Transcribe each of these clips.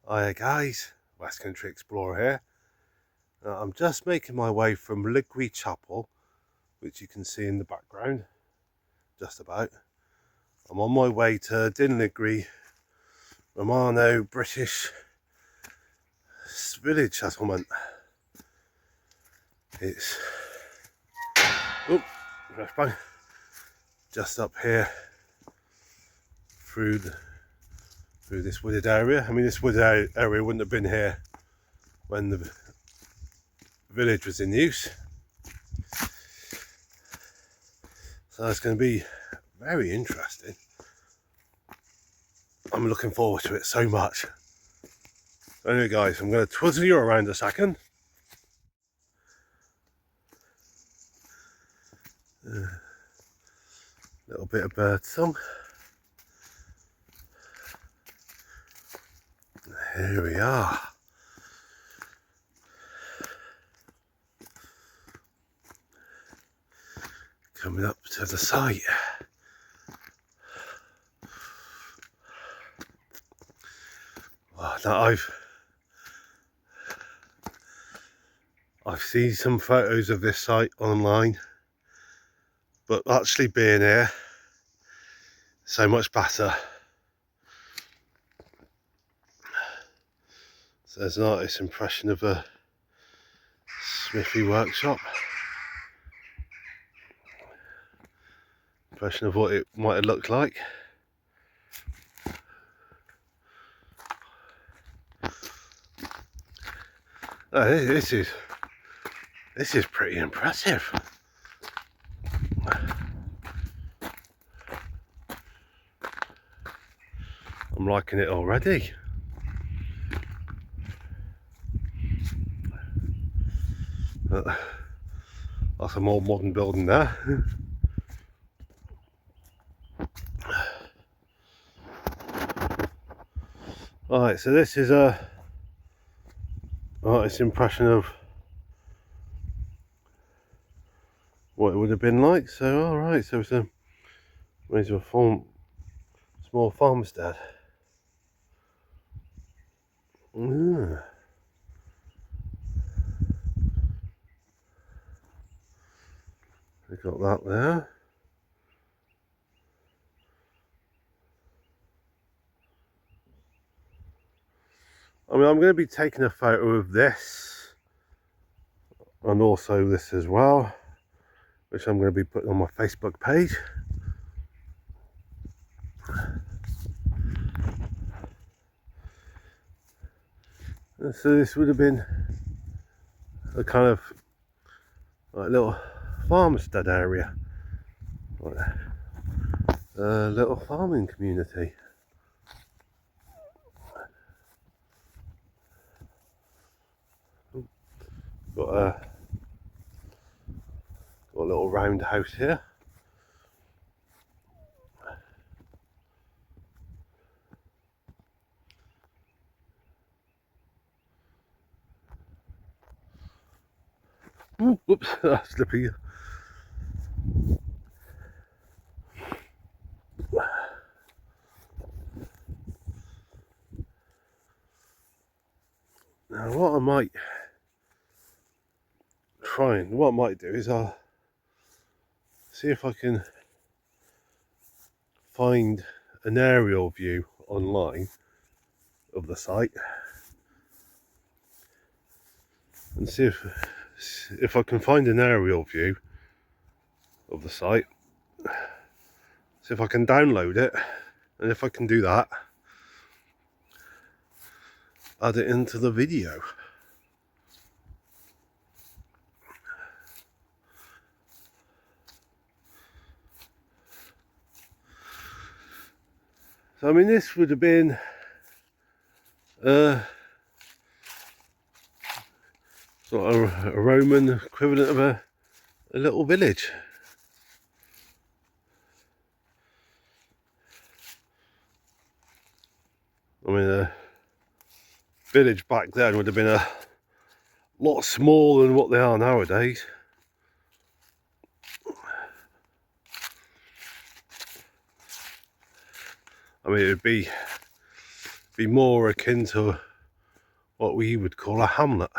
Hiya guys, West Country Explorer here. I'm just making my way from Lligwy Chapel, which you can see in the background, just about. I'm on my way to Lligwy, Romano-British village settlement. It's just up here through this wooded area. I mean, this wooded area wouldn't have been here when the village was in use, so it's going to be very interesting. I'm looking forward to it so much. Anyway guys, I'm going to twizzle you around a second. Little bit of bird song. Here we are. Coming up to the site. Well, now I've seen some photos of this site online, but actually being here, so much better. So there's an artist's impression of a smithy workshop. Impression of what it might have looked like. Oh, this is pretty impressive. I'm liking it already. That's a more modern building there. Alright, so this is a artist's impression of what it would have been like. So alright, so it's a small farmstead. We got that there. I mean, I'm going to be taking a photo of this and also this as well, which I'm going to be putting on my Facebook page. And so this would have been a kind of like little farmstead area, like a little farming community. Got a little round house here. Ooh, whoops, that's slippy. Now what I might do is I'll see if I can find an aerial view online of the site and see if I can find an aerial view of the site, see if I can download it, and if I can do that, add it into the video. So I mean, this would have been sort of a Roman equivalent of a little village. I mean, a village back then would have been a lot smaller than what they are nowadays. I mean, it would be more akin to what we would call a hamlet.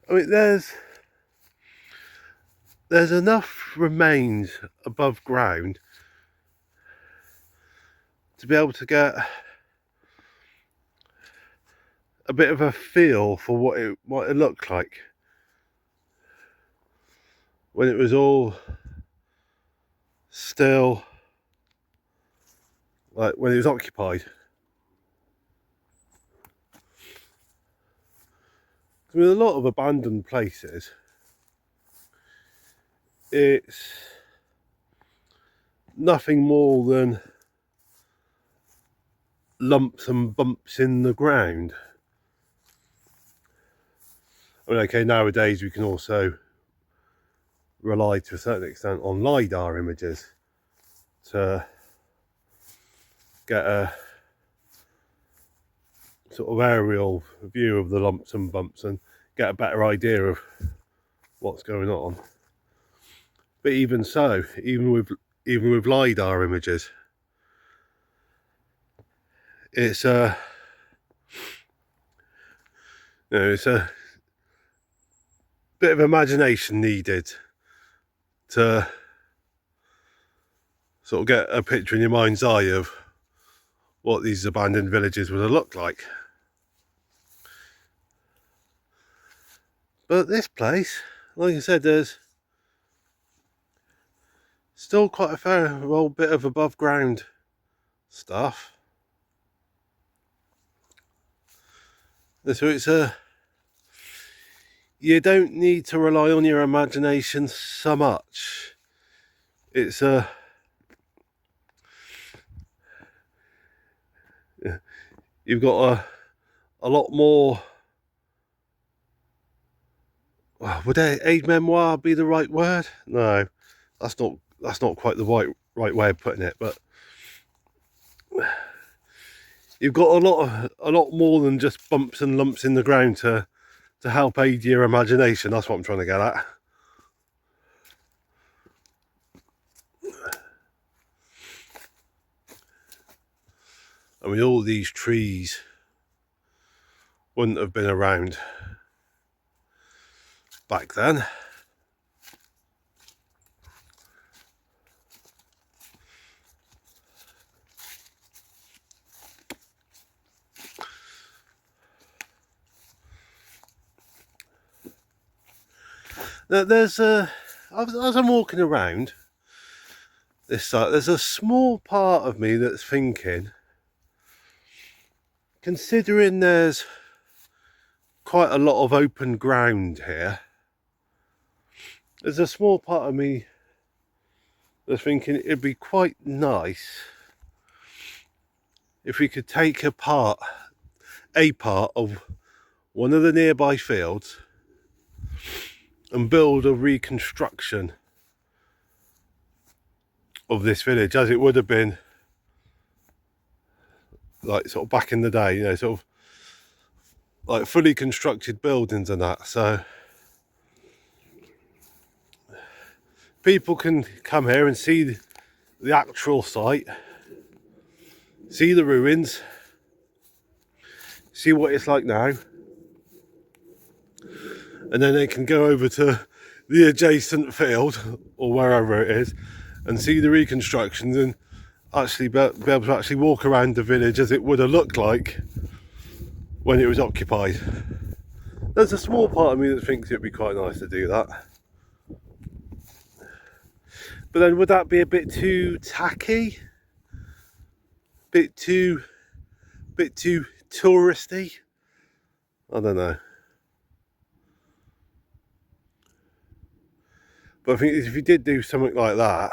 I mean, there's enough remains above ground to be able to get a bit of a feel for what it looked like when it was all still, like when it was occupied. I mean, a lot of abandoned places, it's nothing more than lumps and bumps in the ground. I mean, okay, nowadays we can also rely to a certain extent on LiDAR images to get a sort of aerial view of the lumps and bumps and get a better idea of what's going on. But even so, even with LiDAR images, it's a bit of imagination needed to sort of get a picture in your mind's eye of what these abandoned villages would have looked like. But this place, like I said, there's still quite a fair old bit of above ground stuff. So it's you don't need to rely on your imagination so much. It's you've got a lot more. Would aide memoir be the right word? No, that's not quite the right way of putting it. But you've got a lot more than just bumps and lumps in the ground to help aid your imagination. That's what I'm trying to get at. I mean, all these trees wouldn't have been around back then. There's as I'm walking around this site, there's a small part of me that's thinking, considering there's quite a lot of open ground here, there's a small part of me that's thinking it'd be quite nice if we could take a part of one of the nearby fields and build a reconstruction of this village as it would have been, like sort of back in the day, sort of like fully constructed buildings and that, so people can come here and see the actual site, see the ruins, see what it's like now, and then they can go over to the adjacent field or wherever it is and see the reconstructions and actually be able to actually walk around the village as it would have looked like when it was occupied. There's a small part of me that thinks it'd be quite nice to do that. But then would that be a bit too tacky? Bit too touristy? I don't know. But I think if you did do something like that,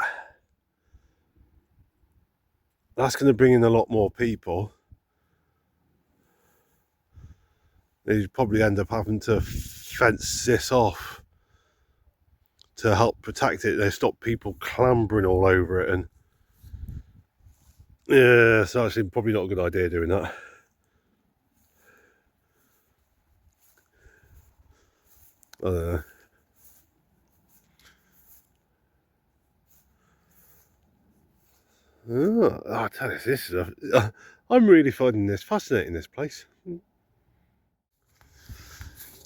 that's going to bring in a lot more people. You'd probably end up having to fence this off to help protect it. They stop people clambering all over it, and yeah, it's actually probably not a good idea doing that. I don't know. Oh, I tell you, this is I'm really finding this fascinating, this place.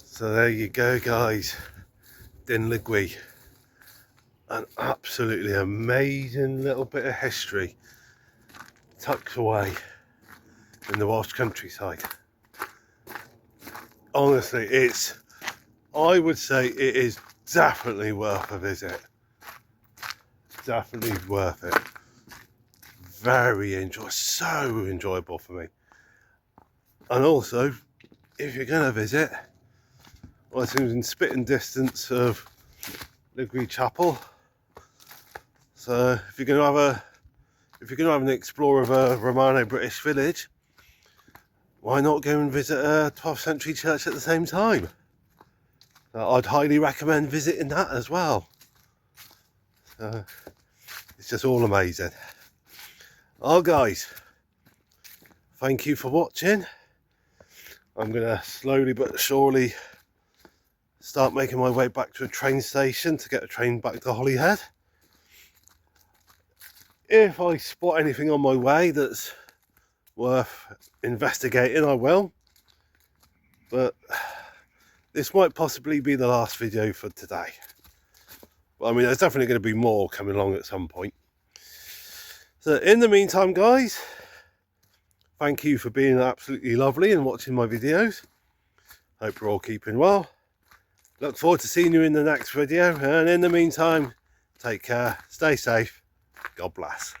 So there you go, guys. Lligwy, an absolutely amazing little bit of history tucked away in the Welsh countryside. Honestly, I would say it is definitely worth a visit. Definitely worth it. So enjoyable for me. And also, if you're going to visit, well, it seems in spitting distance of Lligwy Chapel. So if you're going to have an explore of a Romano-British village, why not go and visit a 12th century church at the same time? I'd highly recommend visiting that as well. So it's just all amazing. Oh guys, thank you for watching. I'm going to slowly but surely start making my way back to a train station to get a train back to Holyhead. If I spot anything on my way that's worth investigating, I will. But this might possibly be the last video for today. Well, I mean, there's definitely going to be more coming along at some point. So in the meantime, guys, thank you for being absolutely lovely and watching my videos. Hope you're all keeping well. Look forward to seeing you in the next video. And in the meantime, take care, stay safe, God bless.